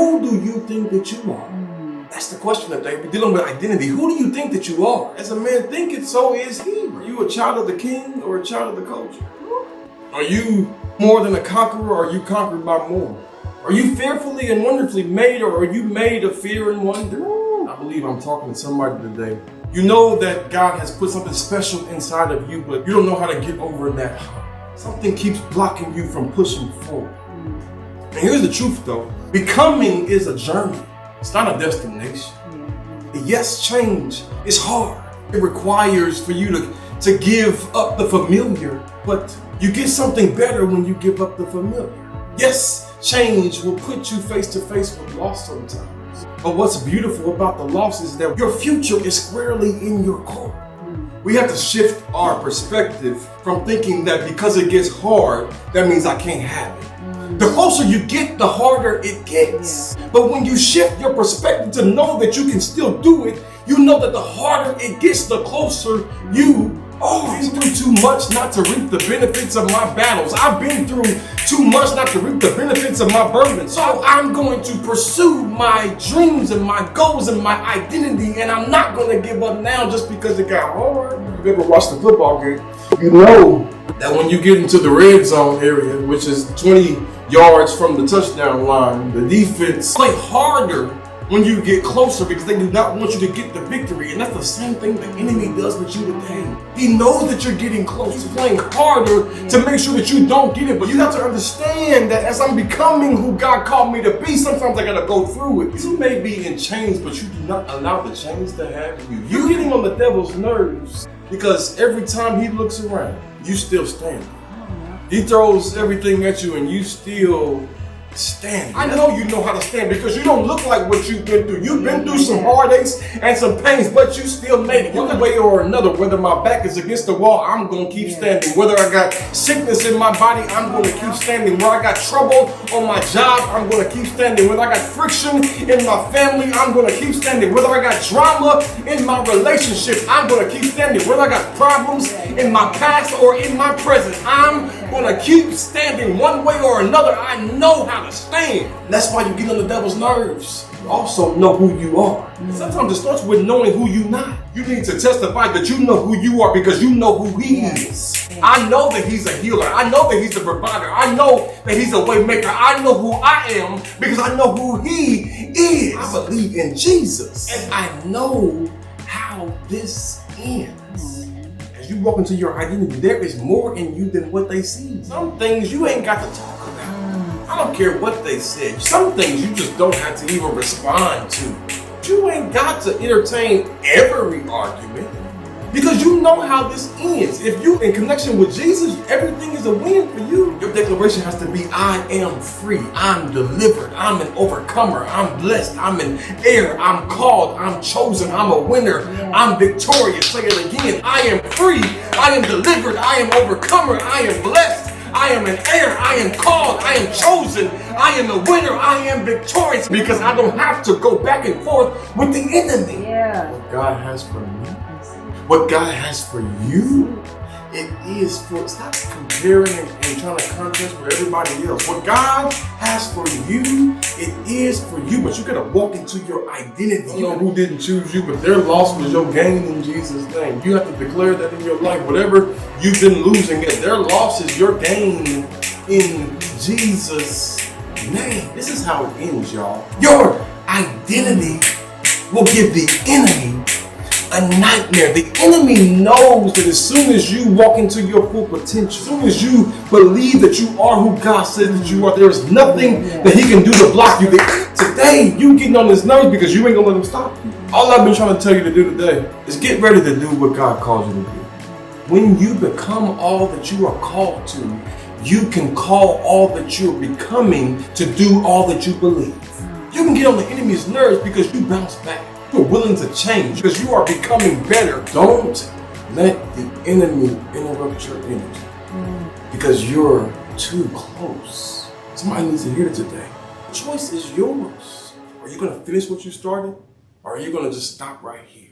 Who do you think that you are? That's the question that we're dealing with identity. Who do you think that you are? As a man thinketh, so is he. Are you a child of the king or a child of the culture? Are you more than a conqueror, or are you conquered by more? Are you fearfully and wonderfully made, or are you made of fear and wonder? I believe I'm talking to somebody today. You know that God has put something special inside of you, but you don't know how to get over that hump. Something keeps blocking you from pushing forward. And here's the truth though. Becoming is a journey. It's not a destination. Yes, change is hard. It requires for you to give up the familiar, but you get something better when you give up the familiar. Yes, change will put you face to face with loss sometimes. But what's beautiful about the loss is that your future is squarely in your core. We have to shift our perspective from thinking that because it gets hard, that means I can't have it. The closer you get, the harder it gets. But when you shift your perspective to know that you can still do it, you know that the harder it gets, the closer you are. I've been through too much not to reap the benefits of my battles. I've been through too much not to reap the benefits of my burdens. So I'm going to pursue my dreams and my goals and my identity, and I'm not going to give up now just because it got hard. If you ever watched the football game, you know that when you get into the red zone area, which is 20 yards from the touchdown line, the defense play harder when you get closer because they do not want you to get the victory. And that's the same thing the enemy does with you today. He knows that you're getting close. He's playing harder to make sure that you don't get it. But you have to understand that as I'm becoming who God called me to be, sometimes I gotta go through it. You may be in chains, but you do not allow the chains to have you. You're getting on the devil's nerves because every time he looks around, you still standing. He throws everything at you and you still standing. I know you know how to stand because you don't look like what you've been through. You've been through some heartaches and some pains, but you still made it. One way or another, whether my back is against the wall, I'm going to keep standing. Whether I got sickness in my body, I'm going to keep standing. Where I got trouble on my job, I'm going to keep standing. Whether I got friction in my family, I'm going to keep standing. Whether I got drama in my relationship, I'm going to keep standing. Whether I got problems in my past or in my present, I'm going to keep standing. One way or another, I know how to stand. That's why you get on the devil's nerves. You also know who you are. Sometimes it starts with knowing who you're not. You need to testify that you know who you are because you know who he is. I know that he's a healer. I know that he's a provider. I know that he's a way maker. I know who I am because I know who he is. I believe in Jesus. And I know how this ends. As you walk into your identity, there is more in you than what they see. Some things you ain't got to talk about. I don't care what they said. Some things you just don't have to even respond to. You ain't got to entertain every argument because you know how this ends. If you in connection with Jesus, everything is a win for you. Your declaration has to be, I am free, I'm delivered, I'm an overcomer, I'm blessed, I'm an heir, I'm called, I'm chosen, I'm a winner, I'm victorious. Say it again. I am free, I am delivered, I am overcomer, I am blessed, I am an heir, I am called, I am chosen, I am a winner, I am victorious, because I don't have to go back and forth with the enemy. What God has for me, what God has for you, it is for, stop comparing and trying to contest with everybody else. What God has for you, it is for you, but you gotta walk into your identity. You know who didn't choose you, but their loss was your gain in Jesus' name. You have to declare that in your life. Whatever you've been losing, their loss is your gain in Jesus' name. This is how it ends, y'all. Your identity will give the enemy a nightmare. The enemy knows that as soon as you walk into your full potential, as soon as you believe that you are who God says that you are, there is nothing that he can do to block you. Today, you getting on his nerves because you ain't gonna let him stop you. All I've been trying to tell you to do today is get ready to do what God calls you to do. When you become all that you are called to, you can call all that you're becoming to do all that you believe. You can get on the enemy's nerves because you bounce back. You're willing to change because you are becoming better. Don't let the enemy interrupt your energy because you're too close. Somebody needs to hear it today. The choice is yours. Are you going to finish what you started, or are you going to just stop right here?